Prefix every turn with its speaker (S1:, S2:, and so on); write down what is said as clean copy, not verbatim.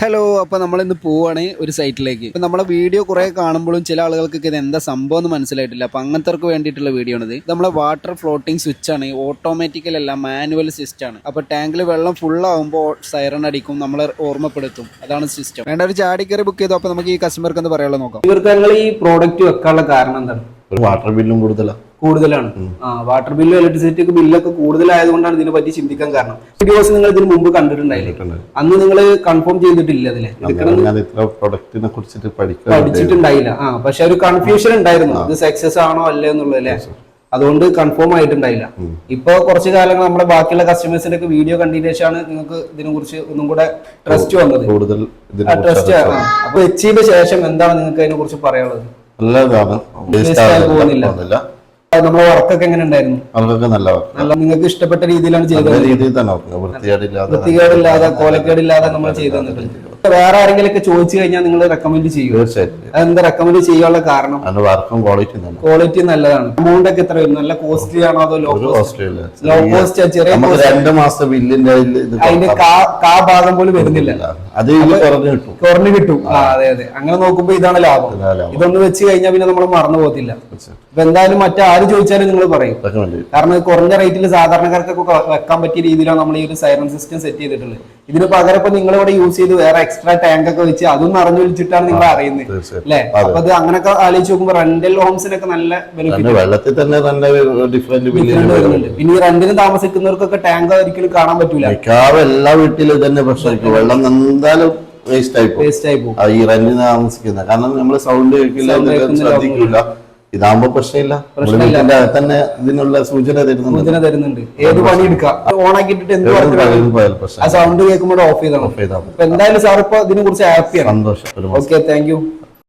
S1: Hello, അപ്പോൾ നമ്മളിന്ന് പോവുകയാണ് ഒരു സൈറ്റിലേക്ക്. ഇപ്പം നമ്മളെ വീഡിയോ കുറേ കാണുമ്പോഴും ചില ആളുകൾക്ക് ഇത് എന്താ സംഭവം എന്ന് മനസ്സിലായിട്ടില്ല. അപ്പം അങ്ങനത്തെ വേണ്ടിയിട്ടുള്ള വീഡിയോ ആണിത്. നമ്മളെ വാട്ടർ ഫ്ലോട്ടിംഗ് സ്വിച്ച് ആണ്, ഓട്ടോമാറ്റിക്കൽ അല്ല, മാനുവൽ സിസ്റ്റം ആണ്. അപ്പോൾ ടാങ്കിൽ വെള്ളം ഫുൾ ആകുമ്പോൾ സൈറൺ അടിക്കും, നമ്മളെ ഓർമ്മപ്പെടുത്തും. അതാണ് സിസ്റ്റം. വേണ്ട ഒരു ചാടിക്കറി ബുക്ക് ചെയ്തു. അപ്പോൾ നമുക്ക് ഈ കസ്റ്റമർക്ക് എന്താ പറയാനുള്ള നോക്കാം.
S2: ഇവർക്ക് ഞങ്ങൾ ഈ പ്രോഡക്റ്റ് വെക്കാനുള്ള കാരണം എന്താണ്?
S3: വാട്ടർ ബില്ലും കൂടുതലാണ്.
S2: വാട്ടർ ബില്ലും ഇലക്ട്രിസിറ്റി ബില്ലൊക്കെ കൂടുതലായതുകൊണ്ടാണ് ഇതിനെ പറ്റി ചിന്തിക്കാൻ കാരണം. വീഡിയോസ് നിങ്ങൾ ഇതിന് മുമ്പ് കണ്ടിട്ടുണ്ടായില്ലേ? അന്ന് നിങ്ങൾ കൺഫേം ചെയ്തിട്ടില്ല അതിലെ പഠിച്ചിട്ടുണ്ടായില്ല. പക്ഷെ ഒരു കൺഫ്യൂഷൻ ഉണ്ടായിരുന്നു, ഇത് സക്സസ് ആണോ അല്ലേ എന്നുള്ളതല്ലേ. അതുകൊണ്ട് കൺഫേം ആയിട്ടുണ്ടായില്ല. ഇപ്പൊ കുറച്ചു കാലങ്ങൾ നമ്മുടെ ബാക്കിയുള്ള കസ്റ്റമേഴ്സിന്റെ ഒക്കെ വീഡിയോ കണ്ടതിന് ശേഷമാണ് നിങ്ങൾക്ക് ഇതിനെ കുറിച്ച് ഒന്നും കൂടെ ട്രസ്റ്റ് വന്നത്. ട്രസ്റ്റ് അപ്പൊ വെച്ചതിന് ശേഷം എന്താണ് നിങ്ങൾക്ക് അതിനെ കുറിച്ച് പറയാനുള്ളത്? നമ്മളെ വർക്കൊക്കെ എങ്ങനെ ഉണ്ടായിരുന്നു? നല്ല നിങ്ങൾക്ക് ഇഷ്ടപ്പെട്ട രീതിയിലാണ് ചെയ്തത്. വൃത്തികേടില്ലാതെ കോലക്കേടില്ലാതെ നമ്മൾ ചെയ്തു തന്നിട്ടുണ്ട്. വേറെ ആരെങ്കിലും ചോദിച്ചു കഴിഞ്ഞാൽ നിങ്ങൾ റെക്കമെൻഡ് ചെയ്യും? അതെന്താ റെക്കമെൻഡ് ചെയ്യാനുള്ള കാരണം? ക്വാളിറ്റി നല്ലതാണ്. എമൗണ്ട് ഒക്കെ എത്ര വരും? നല്ല കോസ്റ്റ്ലി ആണോ അതോ ലോ കോസ്റ്റ്? ചെറിയ
S3: 2 മാസത്തെ ബില്ലിന്റെ
S2: അതിന്റെ കാ ഭാഗം പോലും വരുന്നില്ല, കുറഞ്ഞു കിട്ടും. അതെ അതെ, അങ്ങനെ നോക്കുമ്പോ ഇതാണ് ലാഭം. ഇതൊന്ന് വെച്ച് കഴിഞ്ഞാൽ പിന്നെ നമ്മൾ മറന്നു പോകത്തില്ല. ഇപ്പൊ എന്തായാലും മറ്റാര് ചോദിച്ചാലും നിങ്ങൾ പറയും. കാരണം കുറഞ്ഞ റേറ്റിൽ സാധാരണക്കാർക്കൊക്കെ വെക്കാൻ പറ്റിയ രീതിയിലാണ് നമ്മൾ ഈ ഒരു സൈറൺ സിസ്റ്റം സെറ്റ് ചെയ്തിട്ടുള്ളത്. ഇതിന് പകരം ഇപ്പൊ നിങ്ങളിവിടെ യൂസ് ചെയ്ത് വേറെ എക്സ്ട്രാ ടാങ്ക് ഒക്കെ വെച്ച് അതൊന്നും അറിഞ്ഞു വിളിച്ചിട്ടാണ് നിങ്ങൾ അറിയുന്നത് അല്ലെ. അപ്പൊ അത് അങ്ങനെയൊക്കെ ആലോചിച്ച് നോക്കുമ്പോ റെന്റൽ ഹോംസിനൊക്കെ നല്ല ബെനിഫിറ്റ് വരുന്നുണ്ട്. പിന്നെ ഈ റെന്റിന് താമസിക്കുന്നവർക്കൊക്കെ ടാങ്ക് ഒരിക്കലും കാണാൻ പറ്റൂല.
S3: എല്ലാ വീട്ടിലും തന്നെ പ്രശ്നമായിരിക്കും, വെള്ളം എന്തായാലും വേസ്റ്റ് ആയി പോകും ഈ റെന്റിന് താമസിക്കുന്നത്. കാരണം നമ്മള് സൗണ്ട് കേൾക്കില്ല, ശ്രദ്ധിക്കില്ല. ഇതാകുമ്പോ പ്രശ്നമില്ല, തന്നെ ഇതിനുള്ള സൂചന
S2: തരുന്നുണ്ട്. ഏത് പണി എടുക്കാം, ഓൺ ആക്കിയിട്ട് എന്ത് സൗണ്ട് കേൾക്കുമ്പോൾ ഓഫ് ചെയ്താൽ. എന്തായാലും സാർ ഇപ്പൊ ഇതിനെ കുറിച്ച് ഹാപ്പിയാണ്.
S3: സന്തോഷം.
S2: Okay, thank you.